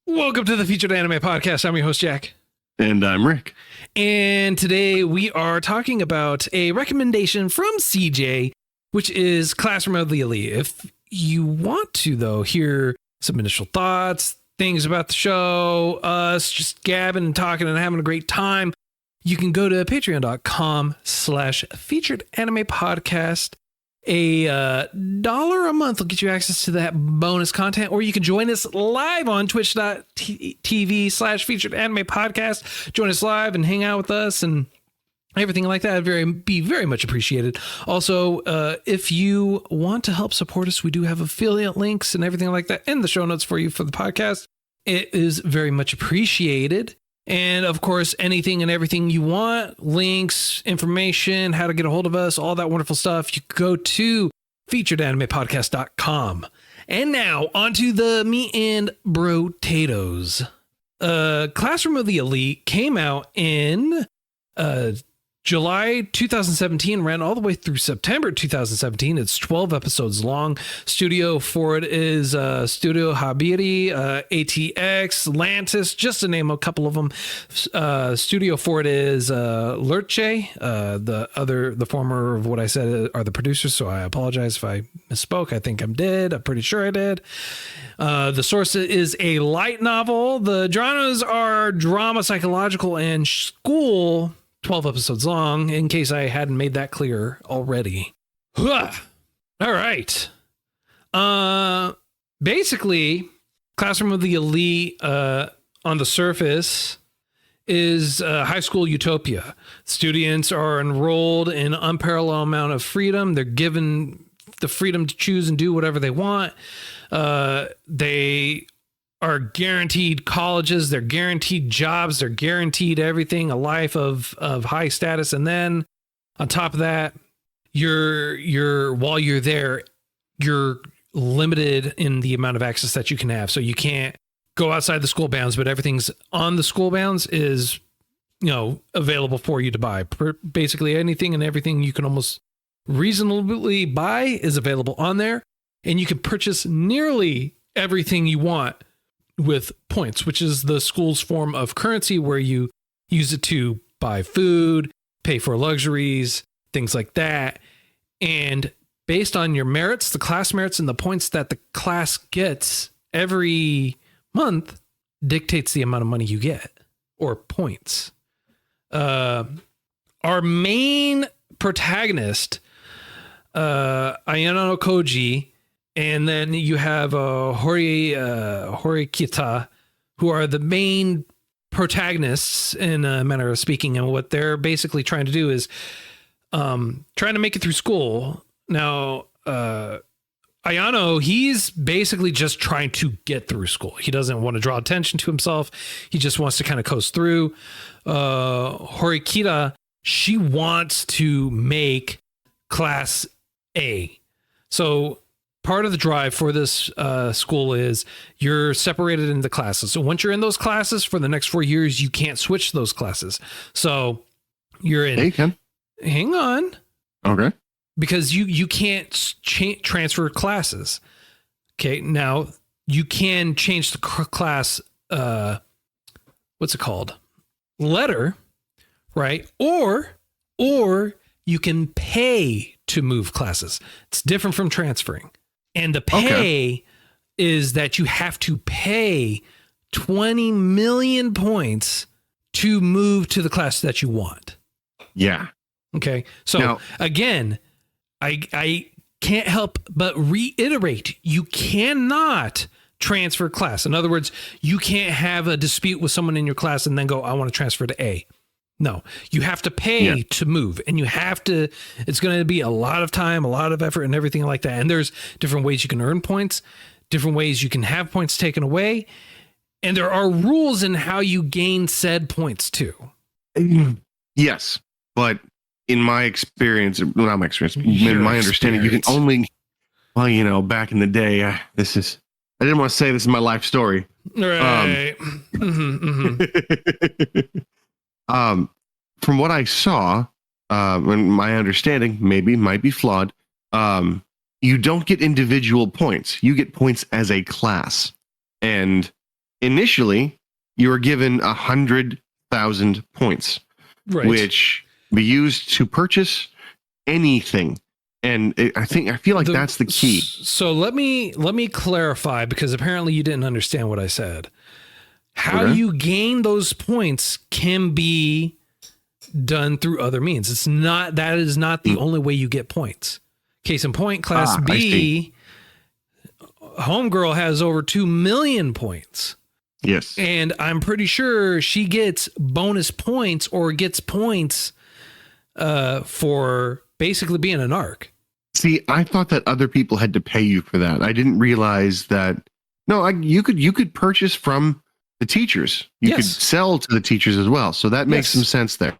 Welcome to the Featured Anime Podcast. I'm your host, Jack. And I'm Rick. And today we are talking about a recommendation from CJ, which is Classroom of the Elite. If you want to, though, hear some initial thoughts, things about the show, us just gabbing and talking and having a great time, you can go to patreon.com/featured anime podcast. $1 a month will get you access to that bonus content, or you can join us live on twitch.tv/featured anime podcast. Join us live and hang out with us and everything like that. Be very much appreciated. Also, if you want to help support us, we do have affiliate links and everything like that in the show notes for you for the podcast. It is very much appreciated. And of course, anything and everything you want, links, information, how to get a hold of us, all that wonderful stuff, you go to featuredanimepodcast.com. And now onto the meat and potatoes. Classroom of the Elite came out in July 2017, ran all the way through September 2017. It's 12 episodes long. Studio for it is Studio Hibari, ATX, Lantis, just to name a couple of them. Studio for it is Lerche. The former of what I said are the producers, so I apologize if I misspoke. I think I'm dead. I'm pretty sure I did. The source is a light novel. The genres are drama, psychological, and school. 12 episodes long, in case I hadn't made that clear already. All right. Basically, Classroom of the Elite on the surface is high school utopia. Students are enrolled in an unparalleled amount of freedom. They're given the freedom to choose and do whatever they want. They are guaranteed colleges, they're guaranteed jobs, they're guaranteed everything, a life of high status. And then on top of that, while you're there, you're limited in the amount of access that you can have. So you can't go outside the school bounds, but everything's on the school bounds is, available for you to buy. Basically anything and everything you can almost reasonably buy is available on there, and you can purchase nearly everything you want with points, which is the school's form of currency where you use it to buy food, pay for luxuries, things like that. And based on your merits, the class merits and the points that the class gets every month dictates the amount of money you get, or points. Our main protagonist, Ayano Koji, and then you have Horikita, who are the main protagonists in a manner of speaking. And what they're basically trying to do is trying to make it through school. Now, Ayano, he's basically just trying to get through school. He doesn't want to draw attention to himself. He just wants to kind of coast through. Horikita, she wants to make class A. So part of the drive for this school is you're separated into classes. So once you're in those classes for the next 4 years, you can't switch those classes. So you're in. Hey, Ken. Hang on. Okay. Because you can't transfer classes. Okay. Now you can change the class. What's it called? Letter, right? Or you can pay to move classes. It's different from transferring. And the pay is that you have to pay 20 million points to move to the class that you want. Yeah. Okay. So now, again, I can't help but reiterate, you cannot transfer class. In other words, you can't have a dispute with someone in your class and then go, I want to transfer to A. No, you have to pay to move, and it's going to be a lot of time, a lot of effort and everything like that. And there's different ways you can earn points, different ways you can have points taken away. And there are rules in how you gain said points too. Yes. But in my experience, not my experience, in my understanding, you can only, back in the day, I didn't want to say this is my life story. Right. From what I saw, and my understanding might be flawed, you don't get individual points. You get points as a class. And initially you are given 100,000 points, which be used to purchase anything. And I feel like that's the key. So let me clarify, because apparently you didn't understand what I said. How you gain those points can be done through other means. That is not the only way you get points. Case in point, Class B, Homegirl has over 2 million points. Yes. And I'm pretty sure she gets bonus points or gets points for basically being an ARC. See, I thought that other people had to pay you for that. I didn't realize that. No, you could purchase from the teachers. You could sell to the teachers as well. So that makes some sense there.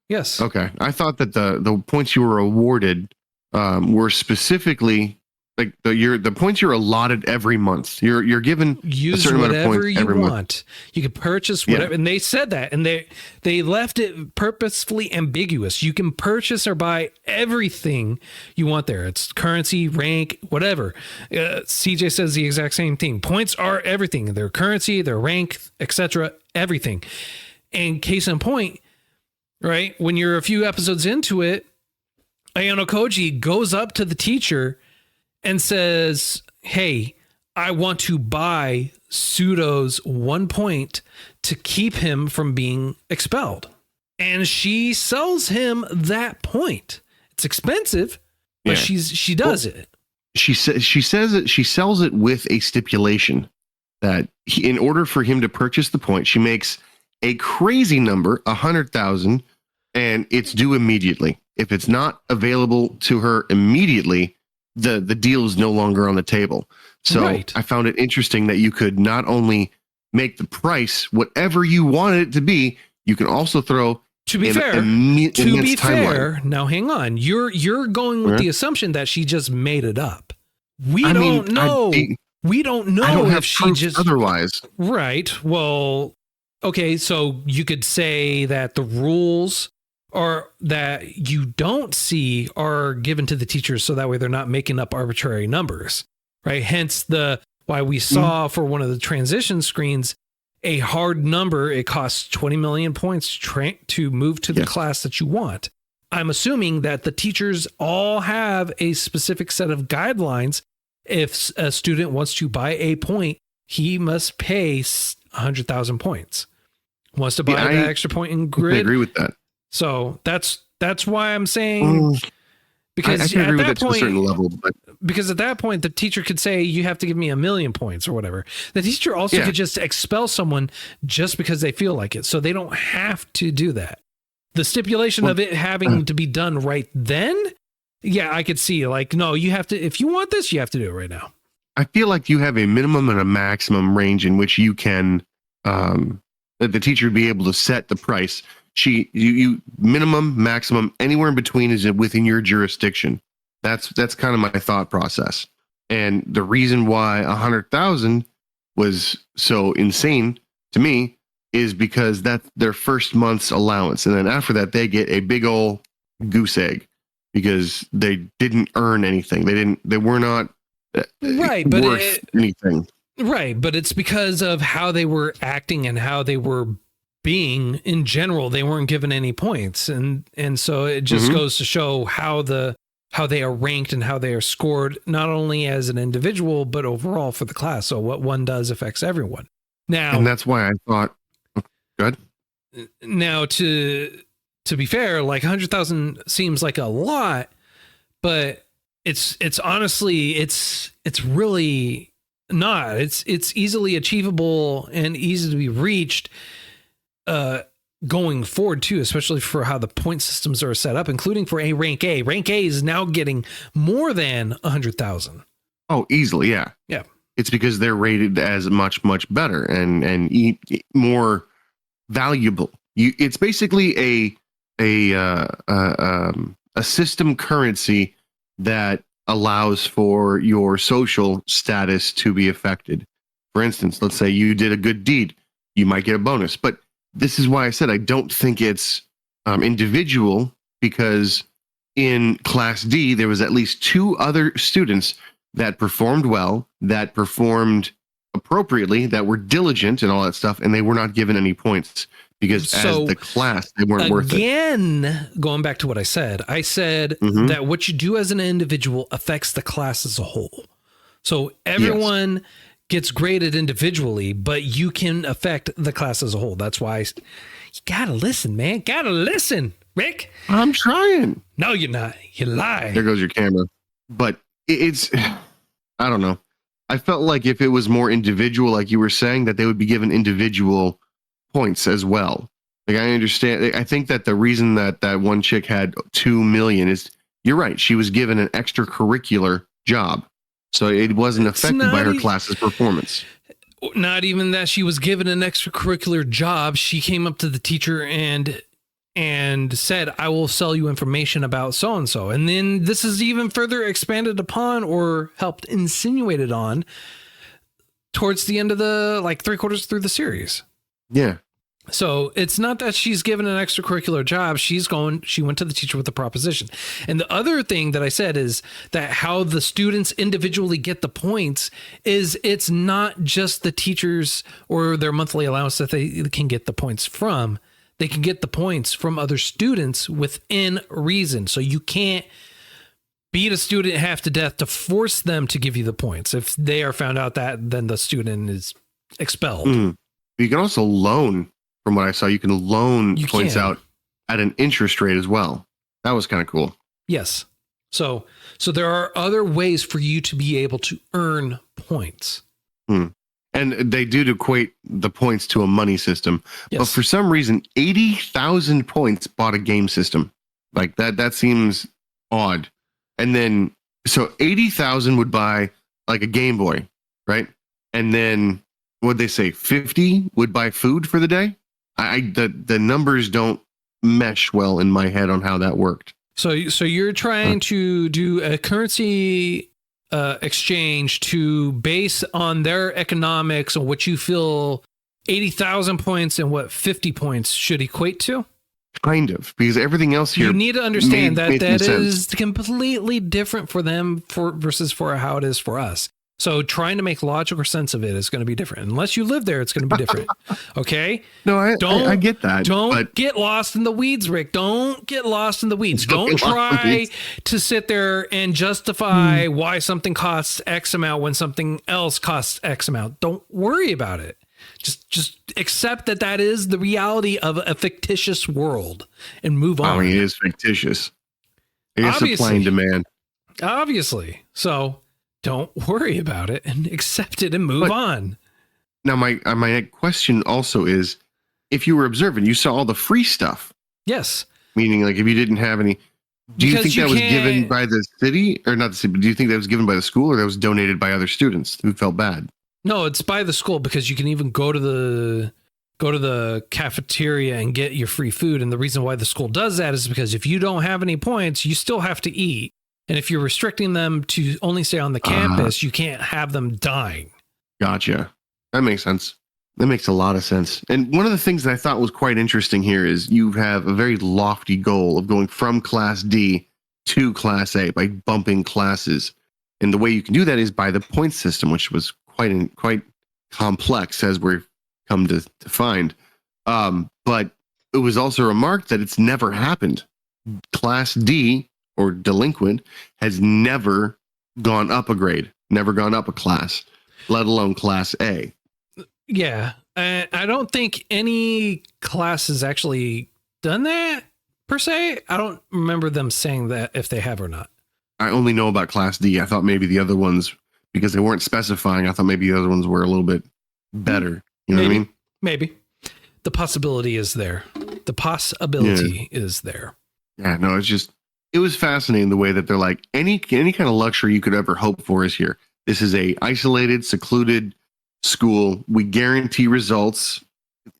Yes. Okay. I thought that the points you were awarded were specifically like the points you're allotted every month. You're given a certain amount of points every month. You can purchase whatever, and they said that, and they left it purposefully ambiguous. You can purchase or buy everything you want there. It's currency, rank, whatever. CJ says the exact same thing. Points are everything. Their currency, their rank, etc. Everything. And case in point, right? When you're a few episodes into it, Ayano Koji goes up to the teacher and says, hey, I want to buy Pseudo's 1 point to keep him from being expelled. And she sells him that point. It's expensive, but she does it. She sells it with a stipulation that in order for him to purchase the point, she makes a crazy number, 100,000, and it's due immediately. If it's not available to her immediately, the deal is no longer on the table. So I found it interesting that you could not only make the price whatever you wanted it to be, you can also throw. To be fair, now hang on. You're going with the assumption that she just made it up. We don't know if she just otherwise. Right. Well, okay, so you could say that the rules or that you don't see are given to the teachers so that way they're not making up arbitrary numbers, right? Hence why we saw for one of the transition screens a hard number. It costs 20 million points to move to the class that you want. I'm assuming that the teachers all have a specific set of guidelines. If a student wants to buy a point, he must pay 100,000 points. Wants to buy that extra point in grid. I agree with that. So that's why I'm saying, because I can agree with that to a certain level, but because at that point the teacher could say you have to give me 1 million points or whatever. The teacher also could just expel someone just because they feel like it, so they don't have to do that. The stipulation of it having to be done right then, I could see like, no, you have to, if you want this, you have to do it right now. I feel like you have a minimum and a maximum range in which you can that the teacher would be able to set the price. You minimum, maximum, anywhere in between is within your jurisdiction. That's kind of my thought process. And the reason why 100,000 was so insane to me is because that's their first month's allowance. And then after that, they get a big old goose egg because they didn't earn anything. They were not worth anything. Right. But it's because of how they were acting and how they were being in general. They weren't given any points, and so it just goes to show how they are ranked and how they are scored, not only as an individual but overall for the class. So what one does affects everyone. Now, and that's why I thought, good. Now, to be fair, like 100,000 seems like a lot, but it's honestly it's really not. It's easily achievable and easy to be reached. Going forward too, especially for how the point systems are set up, including for a rank A. Rank A is now getting more than 100,000. Oh, easily, yeah. It's because they're rated as much better and more valuable. It's basically a system currency that allows for your social status to be affected. For instance, let's say you did a good deed, you might get a bonus, but this is why I said I don't think it's individual, because in Class D, there was at least 2 other students that performed well, that performed appropriately, that were diligent and all that stuff, and they were not given any points because as the class, they weren't worth it. Again, going back to what I said that what you do as an individual affects the class as a whole. So everyone gets graded individually, but you can affect the class as a whole. That's why you gotta listen, man. Gotta listen, Rick. I'm trying. No, you're not. You lie. There goes your camera. But it's, I don't know. I felt like if it was more individual, like you were saying, that they would be given individual points as well. Like, I understand. I think that the reason that that one chick had 2 million is, you're right, she was given an extracurricular job. So it wasn't affected by her class's performance. Not even that she was given an extracurricular job. She came up to the teacher and said, I will sell you information about so-and-so. And then this is even further expanded upon or helped insinuated on towards the end of the, like 3/4 through the series. Yeah. So it's not that she's given an extracurricular job. She went to the teacher with a proposition. And the other thing that I said is that how the students individually get the points is it's not just the teachers or their monthly allowance that they can get the points from. They can get the points from other students within reason. So you can't beat a student half to death to force them to give you the points. If they are found out that, then the student is expelled. You can also loan. From what I saw, you can loan points out at an interest rate as well. That was kind of cool. Yes. So there are other ways for you to be able to earn points. And they do equate the points to a money system. Yes. But for some reason, 80,000 points bought a game system. Like that seems odd. And then, so 80,000 would buy like a Game Boy, right? And then, what'd they say? 50 would buy food for the day? The numbers don't mesh well in my head on how that worked. So you're trying to do a currency exchange to base on their economics on what you feel 80,000 points and what 50 points should equate to? Kind of, because everything else here. You need to understand that is completely different for them versus for how it is for us. So trying to make logical sense of it is going to be different. Unless you live there, it's going to be different. Okay? No, I get that. Don't get lost in the weeds, Rick. Don't get lost in the weeds. Don't try to sit there and justify why something costs X amount when something else costs X amount. Don't worry about it. Just accept that is the reality of a fictitious world and move on. I mean, it is fictitious. It is supply and demand. Obviously. So don't worry about it and accept it and move on. Now, my question also is, if you were observant, you saw all the free stuff. Yes. Meaning, like, if you didn't have any, do you think that was given by the city or not the city? But do you think that was given by the school or that was donated by other students who felt bad? No, it's by the school because you can even go to the cafeteria and get your free food. And the reason why the school does that is because if you don't have any points, you still have to eat. And if you're restricting them to only stay on the campus, you can't have them dying. Gotcha. That makes sense. That makes a lot of sense. And one of the things that I thought was quite interesting here is you have a very lofty goal of going from Class D to Class A by bumping classes. And the way you can do that is by the point system, which was quite complex as we've come to find. But it was also remarked that it's never happened. Class D, or delinquent, has never gone up a grade, never gone up a class, let alone Class A. Yeah. I don't think any class has actually done that per se. I don't remember them saying that if they have or not. I only know about Class D. I thought maybe the other ones, because they weren't specifying, I thought maybe the other ones were a little bit better. You know what I mean? Maybe. The possibility is there. The possibility is there. Yeah, no, it was fascinating the way that they're like, any kind of luxury you could ever hope for is here. This is a isolated, secluded school. We guarantee results.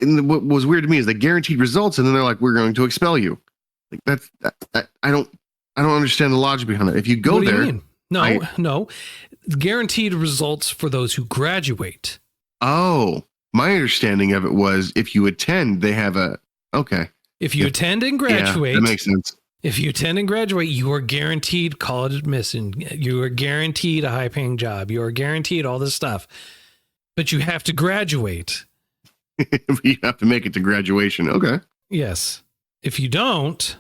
And what was weird to me is they guaranteed results, and then they're like, "We're going to expel you." Like I don't understand the logic behind that. If you go what do there, you mean? No, guaranteed results for those who graduate. Oh, my understanding of it was if you attend, they have a okay. If you attend and graduate, that makes sense. If you attend and graduate, you are guaranteed college admission. You are guaranteed a high-paying job. You are guaranteed all this stuff. but you have to graduate. You have to make it to graduation. Okay. Yes. If you don't,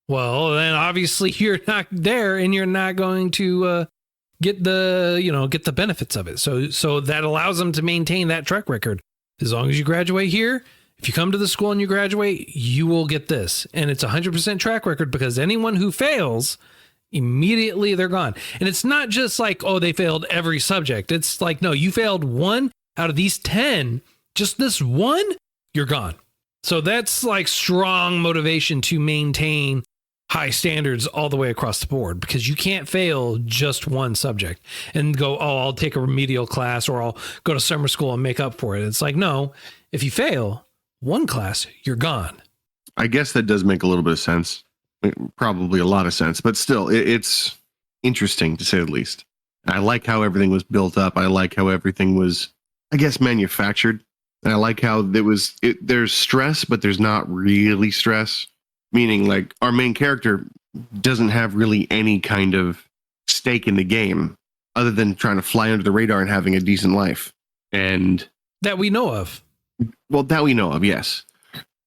well, then obviously you're not there and you're not going to get the benefits of it. So that allows them to maintain that track record. As long as you graduate here, if you come to the school and you graduate, you will get this. And it's 100% track record, because anyone who fails, immediately they're gone. And it's not just like, oh, they failed every subject. It's like, no, you failed one out of these 10, just this one, you're gone. So that's like strong motivation to maintain high standards all the way across the board, because you can't fail just one subject and go, oh, I'll take a remedial class or I'll go to summer school and make up for it. It's like, no, if you fail one class, you're gone. I guess that does make a little bit of sense. Probably a lot of sense, but still, it's interesting to say the least. I like how everything was built up. I like how everything was, I guess, manufactured. And I like how there's stress, but there's not really stress. Meaning, like, our main character doesn't have really any kind of stake in the game other than trying to fly under the radar and having a decent life. And that we know of. Well, that we know of, yes.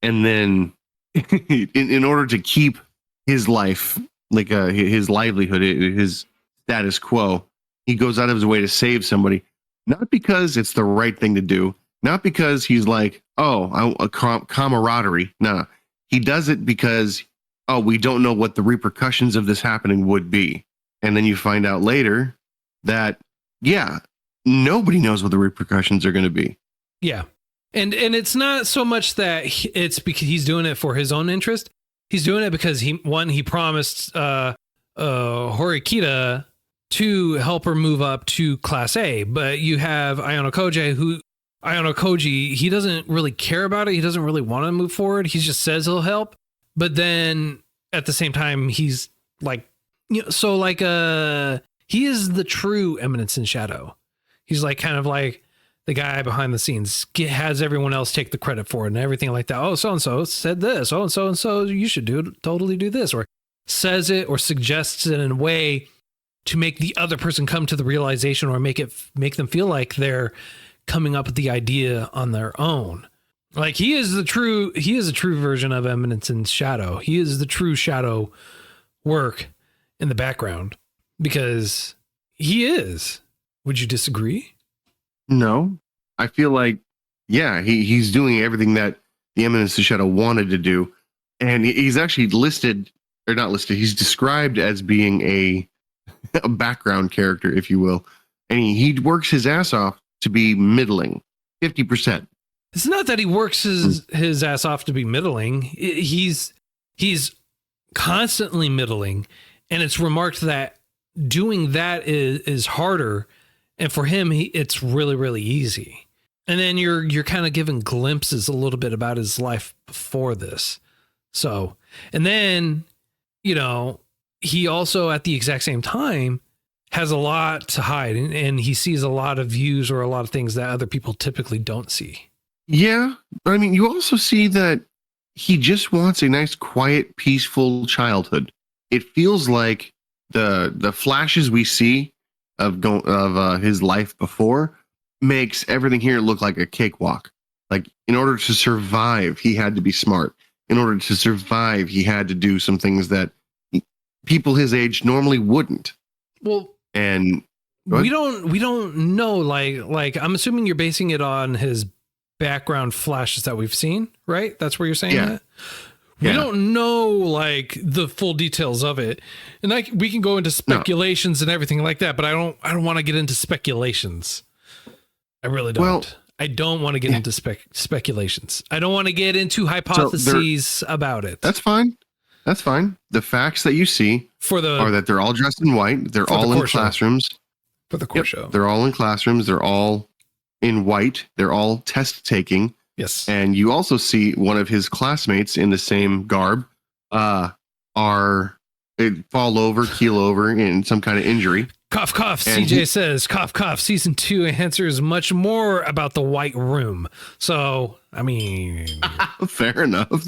And then in order to keep his life, like his livelihood, his status quo, he goes out of his way to save somebody, not because it's the right thing to do, not because he's like, oh, camaraderie. No, he does it because, oh, we don't know what the repercussions of this happening would be. And then you find out later that, yeah, nobody knows what the repercussions are going to be. Yeah. And it's not so much that it's because he's doing it for his own interest. He's doing it because he promised Horikita to help her move up to Class A. But you have Ayano Koji, he doesn't really care about it. He doesn't really want to move forward. He just says he'll help. But then at the same time, he's like, he is the true Eminence in Shadow. He's like kind of like the guy behind the scenes, has everyone else take the credit for it and everything like that. Oh, so-and-so said this. Oh, so-and-so, you should totally do this. Or says it or suggests it in a way to make the other person come to the realization, or make them feel like they're coming up with the idea on their own. Like he is a true version of Eminence in Shadow. He is the true Shadow work in the background, because he is. Would you disagree? No, I feel like, yeah, he's doing everything that the Eminence in Shadow wanted to do. And he's actually he's described as being a background character, if you will. And he works his ass off to be middling, 50%. It's not that he works his ass off to be middling. He's constantly middling. And it's remarked that doing that is harder. And for him, it's really, really easy. And then you're kind of given glimpses a little bit about his life before this. So, and then, he also at the exact same time has a lot to hide, and he sees a lot of views or a lot of things that other people typically don't see. Yeah. I mean, you also see that he just wants a nice, quiet, peaceful childhood. It feels like the flashes we see of his life before makes everything here look like a cakewalk. Like, in order to survive, he had to be smart. In order to survive, he had to do some things that people his age normally wouldn't. Well, and we don't know. Like I'm assuming you're basing it on his background flashes that we've seen, right? That's where you're saying that. We don't know like the full details of it, and like we can go into speculations and everything like that. But I don't want to get into speculations. I really don't. Well, I don't want to get into speculations. I don't want to get into hypotheses about it. That's fine. That's fine. The facts that you see are that they're all dressed in white. They're all in classrooms. For the core show. They're all in classrooms. They're all in white. They're all test taking. Yes. And you also see one of his classmates in the same garb fall over, keel over in some kind of injury. Cough, cough. And CJ says, cough, cough. Season 2 answers much more about the white room. So, I mean. Fair enough.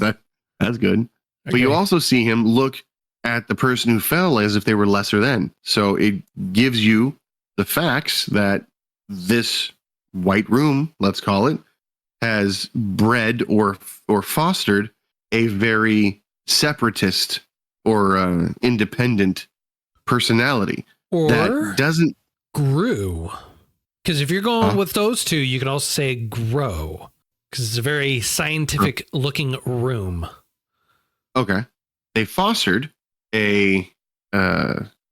That's good. Okay. But you also see him look at the person who fell as if they were lesser than. So it gives you the facts that this white room, let's call it, has bred or fostered a very separatist or independent personality Or that doesn't grew. Because if you're going with those two, you can also say grow. Because it's a very scientific looking room. Okay. They fostered a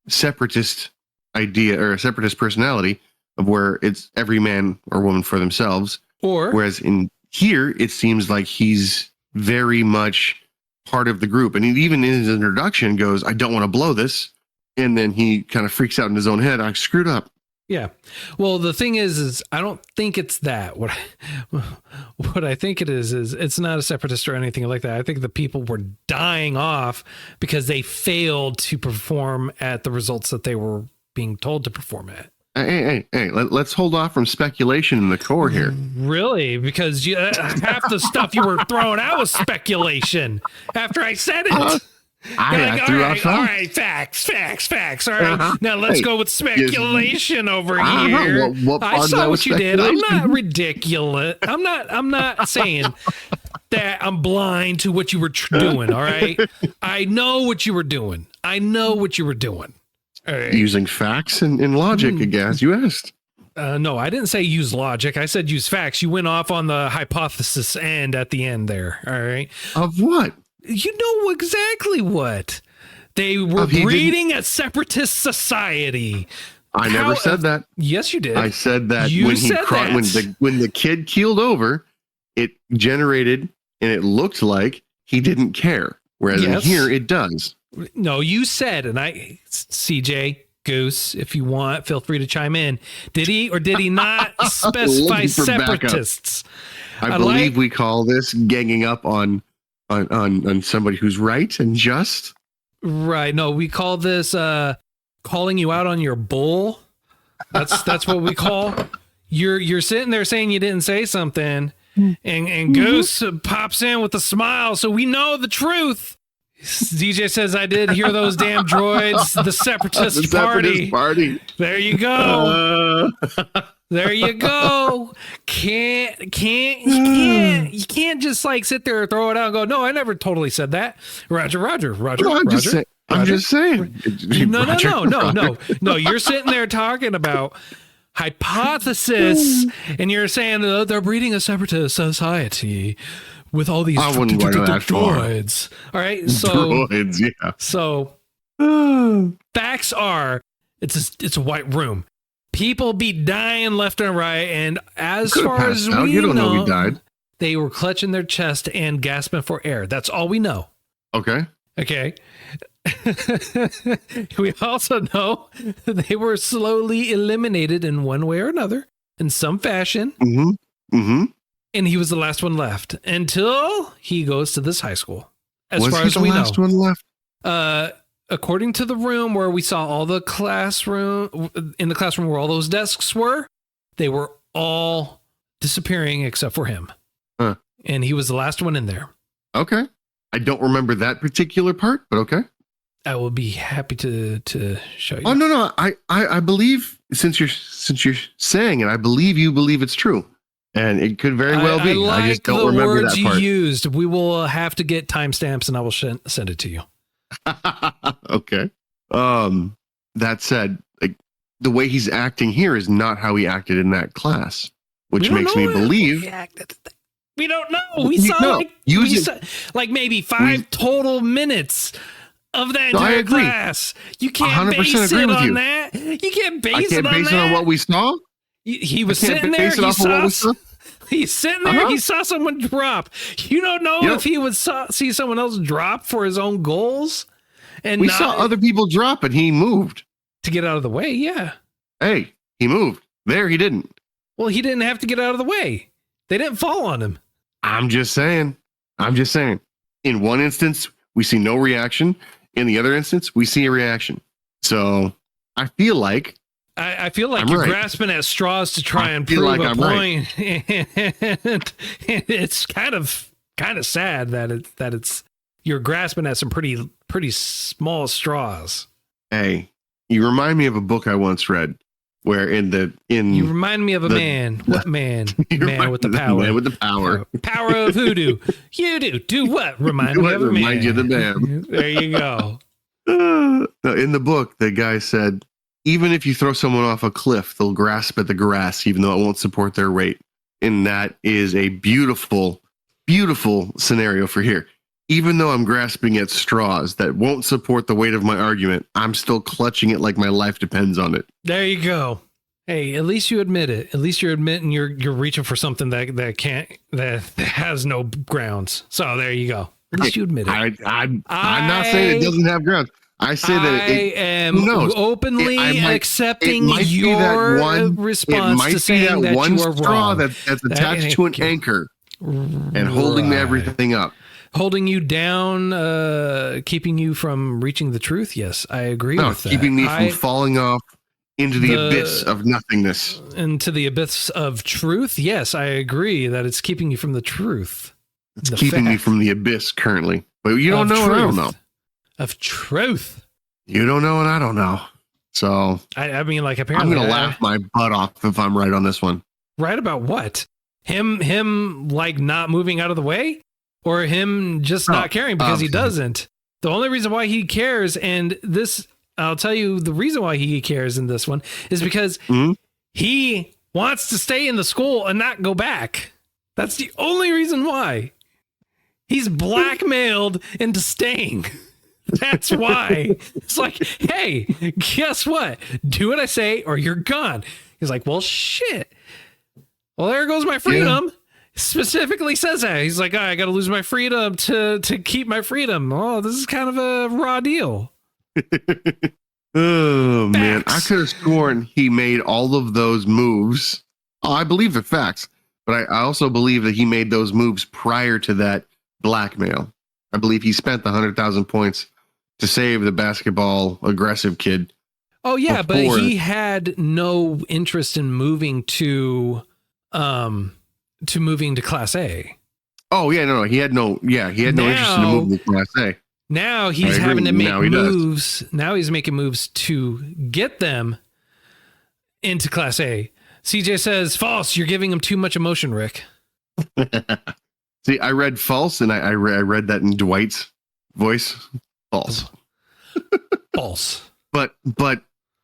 separatist idea or a separatist personality of where it's every man or woman for themselves. Whereas in here, it seems like he's very much part of the group. And he, even in his introduction goes, I don't want to blow this. And then he kind of freaks out in his own head. I screwed up. Yeah. Well, the thing is I don't think it's that. What I think it is it's not a separatist or anything like that. I think the people were dying off because they failed to perform at the results that they were being told to perform at. Hey, let's hold off from speculation in the core here. Really? Because half the stuff you were throwing out was speculation after I said it. All right, facts. All right, now let's go with speculation over here. I saw what you did. I'm not ridiculous. I'm not saying that I'm blind to what you were doing. All right, I know what you were doing. All right. Using facts and logic, I guess you asked. No, I didn't say use logic. I said use facts. You went off on the hypothesis end at the end there. All right. Of what? You know exactly what. They were breeding a separatist society. I never said that. Yes, you did. I said that when the kid keeled over, it generated and it looked like he didn't care. Whereas in here it does. No, you said, and CJ, Goose, if you want, feel free to chime in. Did he or did he not specify separatists? I believe we call this ganging up on somebody who's right and just. Right. No, we call this calling you out on your bull. That's what we call. You're sitting there saying you didn't say something, and Goose pops in with a smile, so we know the truth. DJ says, I did hear those damn droids. The separatist party. There you go. There you go. You can't just like sit there and throw it out and go, no, I never totally said that. Roger. I'm just saying. No. You're sitting there talking about hypothesis and you're saying they're breeding a separatist society with all these droids. All right. So droids, yeah. So facts are it's a white room. People be dying left and right, and as far as we know, they were clutching their chest and gasping for air. That's all we know. Okay. We also know they were slowly eliminated in one way or another, in some fashion. And he was the last one left until he goes to this high school. As far as we know, last one left. According to the room where we saw all the in the classroom where all those desks were, they were all disappearing except for him. And he was the last one in there. Okay. I don't remember that particular part, but okay. I will be happy to show you. Oh, no. I believe since you're saying it, I believe you believe it's true. And it could very well be. I just don't remember that part. The words you used. We will have to get timestamps and I will send it to you. Okay. That said, like, the way he's acting here is not how he acted in that class, which makes me believe. We don't know. We saw maybe 5 total minutes of that entire class. You can't base it on that. You can't base it on that. I can't base it on what we saw. He was sitting there. He's sitting there. He saw someone drop. You don't know if he would see someone else drop for his own goals. And we saw other people drop, and he moved to get out of the way. Yeah. Hey, he moved. There, he didn't. Well, he didn't have to get out of the way. They didn't fall on him. I'm just saying. In one instance, we see no reaction. In the other instance, we see a reaction. So I feel like you're grasping at straws to try and prove a point. And it's kind of sad that it's you're grasping at some pretty small straws. Hey, you remind me of a book I once read. where you remind me of a man. What man? Man with the power. Man with the power. Power of hoodoo. You do what? Remind me of a man. Remind you of the man. There you go. In the book, the guy said, even if you throw someone off a cliff, they'll grasp at the grass, even though it won't support their weight. And that is a beautiful, beautiful scenario for here. Even though I'm grasping at straws that won't support the weight of my argument, I'm still clutching it like my life depends on it. There you go. Hey, at least you admit it. At least you're admitting you're reaching for something that has no grounds. So there you go. At least you admit it. I'm not saying it doesn't have grounds. I say that I am openly accepting your response to saying that one you are straw wrong. That's attached to an anchor and holding everything up. Holding you down, keeping you from reaching the truth. Yes, I agree with that. Keeping me from falling off into the abyss of nothingness. Into the abyss of truth. Yes, I agree that it's keeping you from the truth. It's keeping me from the abyss currently. But you don't know and I don't know. Of truth. You don't know and I don't know. So I mean, like, apparently I'm going to laugh my butt off if I'm right on this one. Right about what? Him like not moving out of the way? Or him just not caring because he doesn't? The only reason why he cares, and this, I'll tell you the reason why he cares in this one, is because he wants to stay in the school and not go back. That's the only reason why. He's blackmailed into staying. That's why. It's like, hey, guess what? Do what I say or you're gone. He's like, well, shit. Well, there goes my freedom. Yeah. Specifically says that. He's like, I got to lose my freedom to keep my freedom. Oh, this is kind of a raw deal. Oh, man. I could have sworn he made all of those moves. Oh, I believe the facts, but I also believe that he made those moves prior to that blackmail. I believe he spent the 100,000 points to save the basketball aggressive kid. Oh, yeah, but he had no interest in moving to Class A. Oh yeah, no, he had no interest in moving to Class A. Now he's having to make moves. Now he's making moves to get them into Class A. CJ says, false. You're giving him too much emotion, Rick. See, I read false, and I read that in Dwight's voice. False. False. But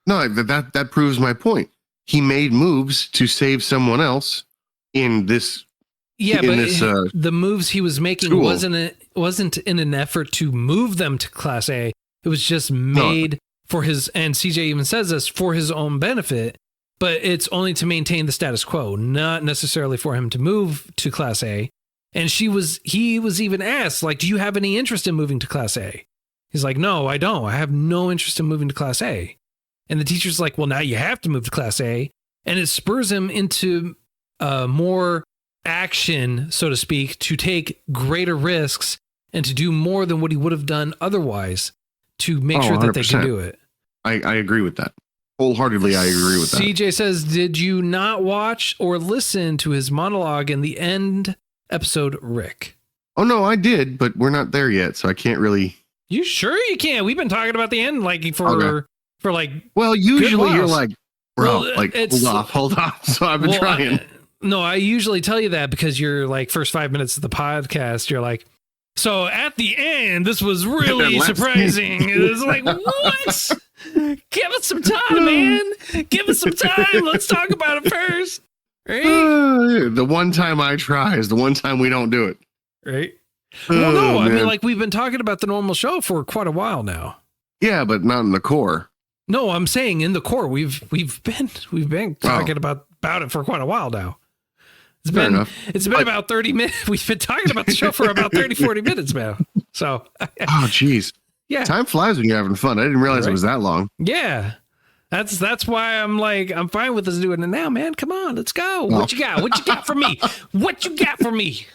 no, that proves my point. He made moves to save someone else in this. Yeah, but the moves he was making wasn't in an effort to move them to Class A. It was just made for his, and CJ even says this, for his own benefit, but it's only to maintain the status quo, not necessarily for him to move to Class A. And he was even asked, like, do you have any interest in moving to Class A? He's like, no, I don't. I have no interest in moving to Class A. And the teacher's like, well, now you have to move to Class A. And it spurs him into more action, so to speak, to take greater risks and to do more than what he would have done otherwise to make sure that 100%. They can do it. I agree with that. Wholeheartedly, I agree with that. CJ says, did you not watch or listen to his monologue in the end episode, Rick? Oh, no, I did, but we're not there yet, so I can't really... You sure you can't? We've been talking about the end for like... Well, usually you're like, bro, hold off. So I've been trying. No, I usually tell you that because you're like first 5 minutes of the podcast, you're like, so at the end, this was really surprising. It's like, what? Give us some time, man. Give us some time. Let's talk about it first. Right? The one time I try is the one time we don't do it. Right? Well, no, I mean, like, we've been talking about the normal show for quite a while now. Yeah, but not in the core. No, I'm saying in the core, we've been talking about it for quite a while now. It's been about 30 minutes. We've been talking about the show for about 30, 40 minutes now. So, oh, geez. Yeah. Time flies when you're having fun. I didn't realize it was that long. Yeah. That's why I'm like, I'm fine with us doing it now, man. Come on, let's go. What you got? What you got for me? What you got for me?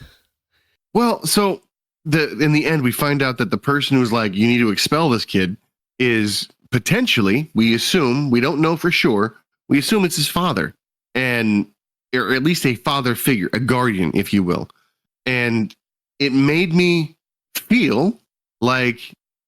Well, so in the end, we find out that the person who's like, you need to expel this kid is potentially, we assume, we don't know for sure, we assume it's his father. Or at least a father figure, a guardian, if you will. And it made me feel like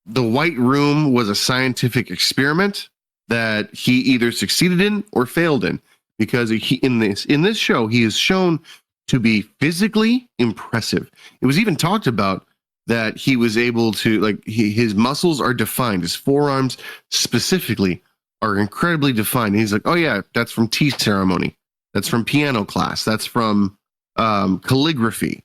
the White Room was a scientific experiment that he either succeeded in or failed in, because in this show he is shown to be physically impressive. It was even talked about that he was able to, like, his muscles are defined. His forearms specifically are incredibly defined. And he's like, oh yeah, that's from tea ceremony. That's from piano class. That's from calligraphy.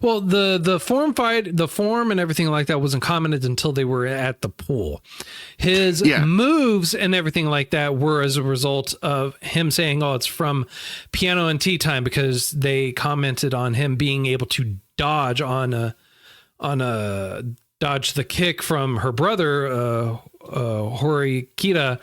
Well, the form and everything like that wasn't commented until they were at the pool. His moves and everything like that were as a result of him saying, oh, it's from piano and tea time, because they commented on him being able to dodge dodge the kick from her brother, Horikita.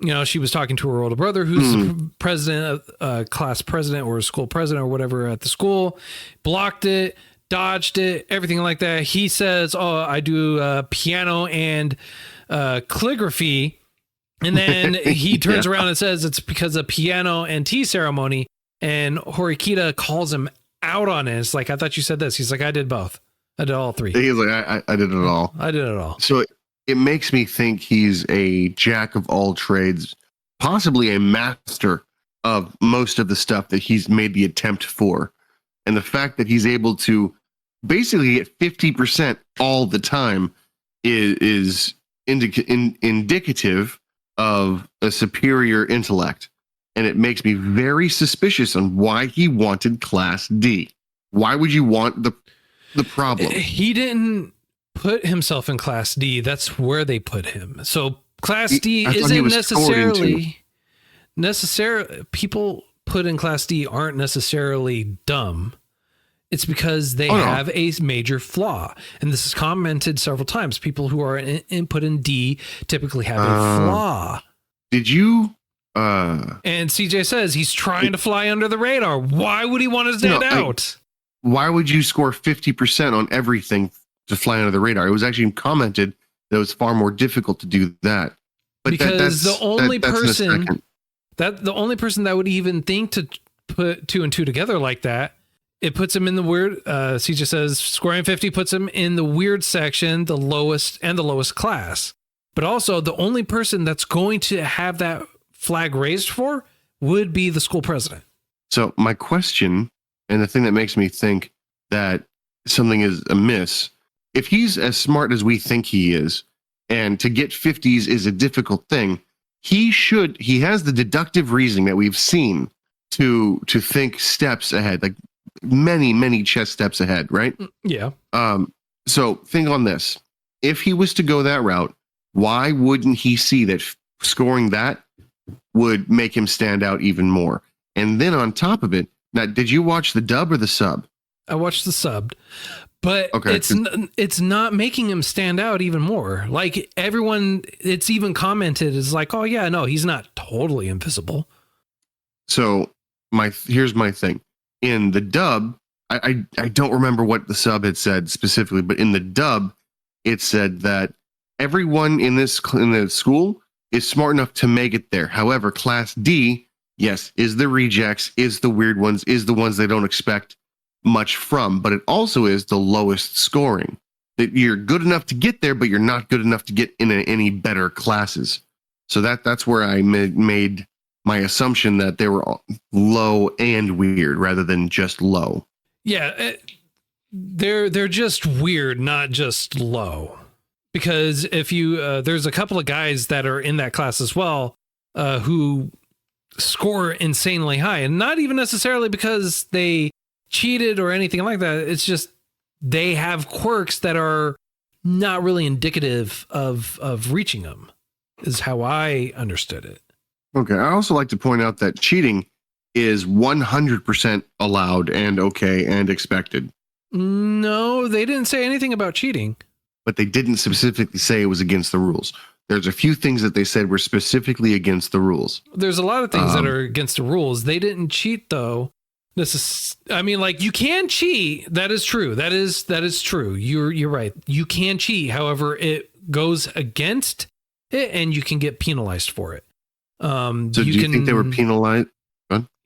You know, she was talking to her older brother, who's the president, class president or school president or whatever at the school, blocked it, dodged it, everything like that. He says, oh, I do piano and calligraphy. And then he turns around and says it's because of piano and tea ceremony. And Horikita calls him out on it. It's like, I thought you said this. He's like, I did both. I did all three. He's like, I did it all. I did it all. So it makes me think he's a jack of all trades, possibly a master of most of the stuff that he's made the attempt for. And the fact that he's able to basically get 50% all the time is indicative of a superior intellect. And it makes me very suspicious on why he wanted Class D. Why would you want the problem? He didn't put himself in Class D. That's where they put him. So Class D isn't necessarily people put in Class D aren't necessarily dumb. It's because they have a major flaw. And this is commented several times. People who are put in D typically have a flaw. Did you? And CJ says he's trying to fly under the radar. Why would he want to stand out? Why would you score 50% on everything to fly under the radar? It was actually commented that it was far more difficult to do that. But because the only person that would even think to put 2 and 2 together like that, it puts him in the weird. CJ says scoring 50 puts him in the weird section, the lowest class. But also the only person that's going to have that flag raised for would be the school president. So my question, and the thing that makes me think that something is amiss, if he's as smart as we think he is, and to get 50s is a difficult thing, he has the deductive reasoning that we've seen to think steps ahead, like many chess steps ahead, right? Yeah. So think on this. If he was to go that route, why wouldn't he see that scoring that would make him stand out even more? And then on top of it, now, did you watch the dub or the sub? I watched the subbed, but it's not making him stand out even more. Like everyone, it's even commented is like, oh yeah, no, he's not totally invisible. So here's my thing. In the dub, I don't remember what the sub had said specifically, but in the dub, it said that everyone in the school is smart enough to make it there. However, Class D, yes, is the rejects, is the weird ones, is the ones they don't expect much from, but it also is the lowest scoring. That you're good enough to get there, but you're not good enough to get in any better classes. So that's where I made my assumption that they were low and weird rather than just low. Yeah, they're just weird, not just low. Because if you there's a couple of guys that are in that class as well who score insanely high, and not even necessarily because they cheated or anything like that. It's just they have quirks that are not really indicative of reaching them, is how I understood it. Okay, I also like to point out that cheating is 100% allowed and okay and expected. No, they didn't say anything about cheating. But they didn't specifically say it was against the rules. There's a few things that they said were specifically against the rules. There's a lot of things that are against the rules. They didn't cheat, though. You can cheat. That is true. That is true. You're right. You can cheat. However, it goes against it, and you can get penalized for it. So do you think they were penalized?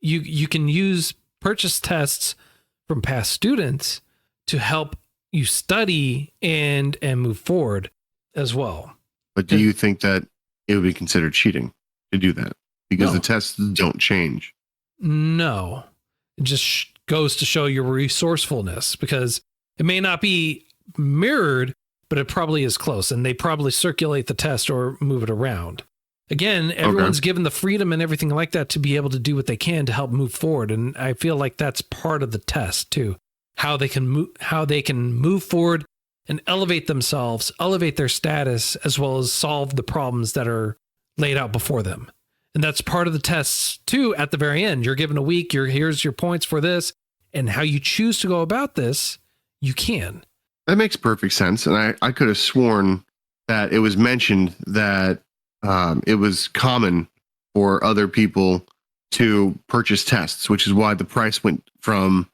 You can use purchase tests from past students to help you study and move forward as well. But do you think that it would be considered cheating to do that because No. the tests don't change. No, it just goes to show your resourcefulness, because it may not be mirrored, but it probably is close, and they probably circulate the test or move it around. Again, everyone's given the freedom and everything like that to be able to do what they can to help move forward, and I feel like that's part of the test too. How they can move forward and elevate themselves, elevate their status, as well as solve the problems that are laid out before them. And that's part of the tests too. At the very end, you're given a week. Here's your points for this, and how you choose to go about this, you can. That makes perfect sense. And I could have sworn that it was mentioned that it was common for other people to purchase tests, which is why the price went from,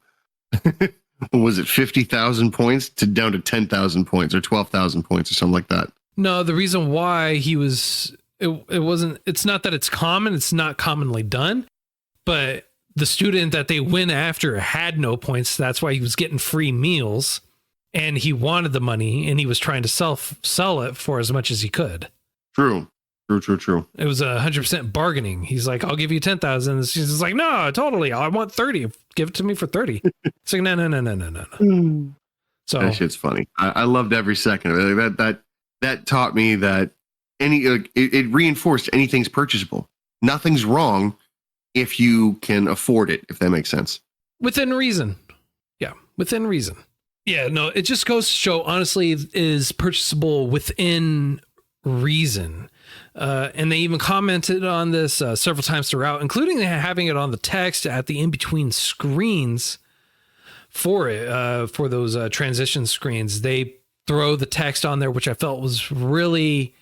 was it 50,000 points to down to 10,000 points or 12,000 points or something like that. No, the reason why it's not that it's common, it's not commonly done, but the student that they went after had no points. That's why he was getting free meals, and he wanted the money, and he was trying to sell it for as much as he could. True. It was 100% bargaining. He's like, I'll give you 10,000. She's like, no, totally. I want 30. Give it to me for 30. It's like, no. So that shit's funny. I loved every second of it. That taught me that it reinforced anything's purchasable. Nothing's wrong if you can afford it, if that makes sense. Within reason. Yeah, within reason. Yeah, no, it just goes to show, honestly, it is purchasable within reason. And they even commented on this several times throughout, including having it on the text at the in-between screens for it, for those transition screens. They throw the text on there, which I felt was really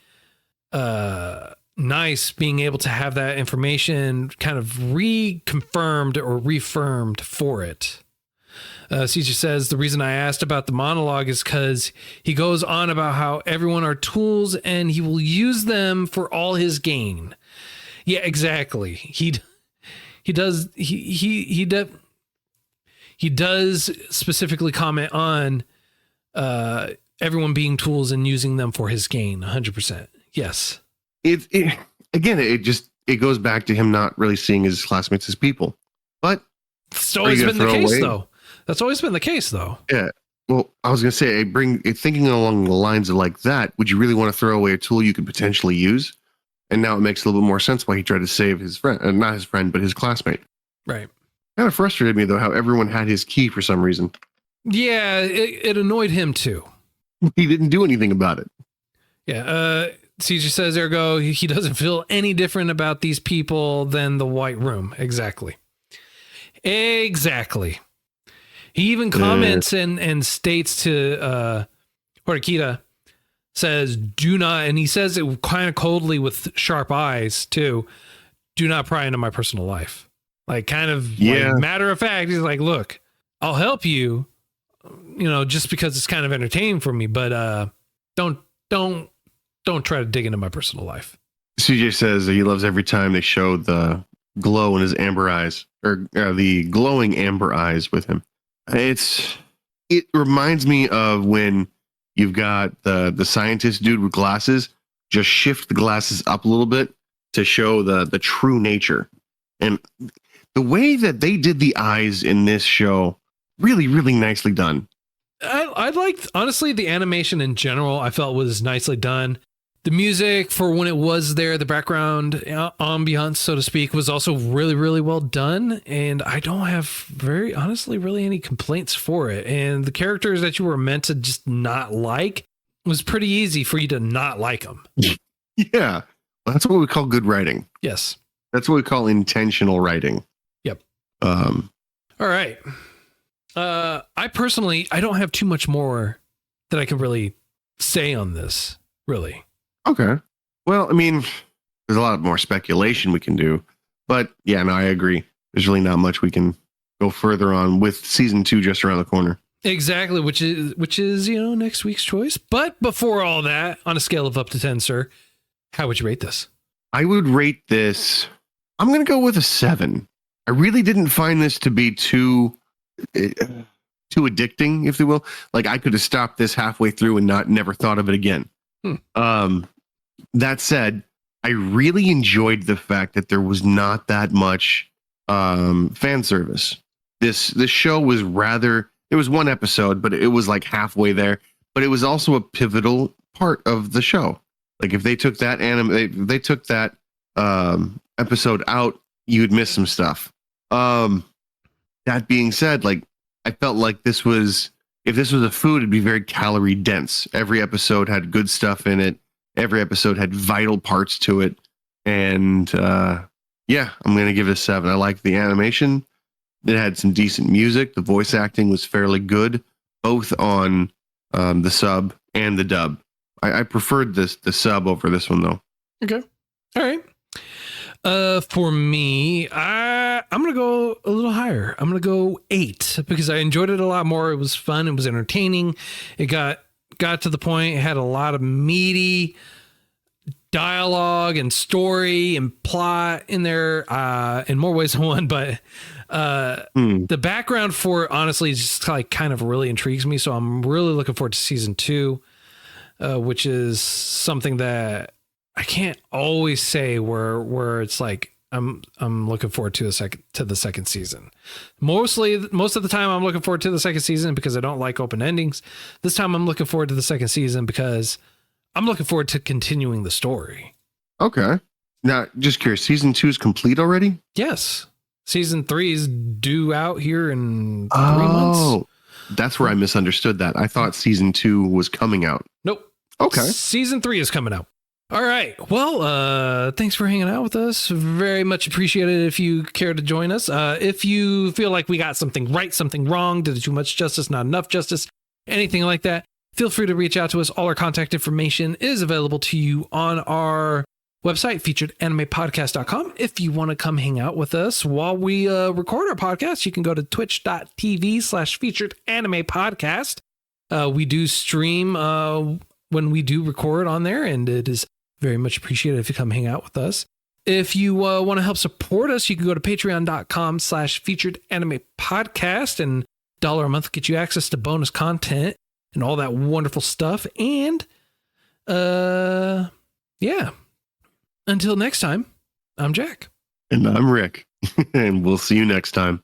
nice, being able to have that information kind of reconfirmed or reaffirmed for it. CJ says, the reason I asked about the monologue is because he goes on about how everyone are tools and he will use them for all his gain. Yeah, exactly. He does specifically comment on everyone being tools and using them for his gain. 100%. Yes. It goes back to him not really seeing his classmates as people. But it's always been the case, though. That's always been the case, though. Yeah. Well, I was going to say, thinking along the lines of like that, would you really want to throw away a tool you could potentially use? And now it makes a little bit more sense why he tried to save his friend, not his friend, but his classmate. Right. Kind of frustrated me, though, how everyone had his key for some reason. Yeah, it annoyed him, too. He didn't do anything about it. Yeah. CJ says, ergo, he doesn't feel any different about these people than the White Room. Exactly. He even comments and states to Horikita, says, do not, and he says it kind of coldly with sharp eyes too, do not pry into my personal life. Like, kind of like, matter of fact, he's like, look, I'll help you, just because it's kind of entertaining for me, but don't try to dig into my personal life. CJ says that he loves every time they show the glow in his amber eyes, or the glowing amber eyes with him. It reminds me of when you've got the scientist dude with glasses, just shift the glasses up a little bit to show the true nature. And the way that they did the eyes in this show, really, really nicely done. I liked, honestly, the animation in general, I felt was nicely done. The music, for when it was there, the background ambiance, so to speak, was also really, really well done. And I don't have really any complaints for it. And the characters that you were meant to just not like, was pretty easy for you to not like them. Yeah. That's what we call good writing. Yes. That's what we call intentional writing. Yep. All right. I personally, I don't have too much more that I can really say on this, really. Okay. Well, I mean, there's a lot more speculation we can do, but yeah, no, I agree. There's really not much we can go further on with season 2 just around the corner. Exactly, which is next week's choice. But before all that, on a scale of up to 10, sir, how would you rate this? I would rate this, I'm going to go with a 7. I really didn't find this to be too addicting, if you will. Like, I could have stopped this halfway through and never thought of it again. That said, I really enjoyed the fact that there was not that much fan service. This show was rather, it was one episode, but it was like halfway there. But it was also a pivotal part of the show. Like if they took that they took that episode out, you'd miss some stuff. That being said, like I felt like this was, if this was a food, it'd be very calorie dense. Every episode had good stuff in it. Every episode had vital parts to it. And yeah, I'm going to give it a 7. I like the animation. It had some decent music. The voice acting was fairly good, both on the sub and the dub. I preferred the sub over this one, though. Okay. All right. For me, I'm going to go a little higher. I'm going to go 8 because I enjoyed it a lot more. It was fun. It was entertaining. It got to the point. It had a lot of meaty dialogue and story and plot in there in more ways than one. But the background for it, honestly, just like kind of really intrigues me. So I'm really looking forward to season 2, which is something that I can't always say where it's like I'm looking forward to the second season. Most of the time I'm looking forward to the second season because I don't like open endings. This time I'm looking forward to the second season because I'm looking forward to continuing the story. Okay. Now, just curious, season 2 is complete already? Yes. Season 3 is due out here in 3 months. Oh, that's where I misunderstood that. I thought season 2 was coming out. Nope. Okay. Season 3 is coming out. All right. Well, thanks for hanging out with us. Very much appreciated if you care to join us. If you feel like we got something right, something wrong, did too much justice, not enough justice, anything like that, feel free to reach out to us. All our contact information is available to you on our website, featuredanimepodcast.com. If you want to come hang out with us while we record our podcast, you can go to twitch.tv/featuredanimepodcast. We do stream when we do record on there, and it is very much appreciated if you come hang out with us. If you want to help support us, you can go to patreon.com/featuredanimepodcast, and $1 a month get you access to bonus content and all that wonderful stuff. And yeah. Until next time, I'm Jack. And I'm Rick. And we'll see you next time.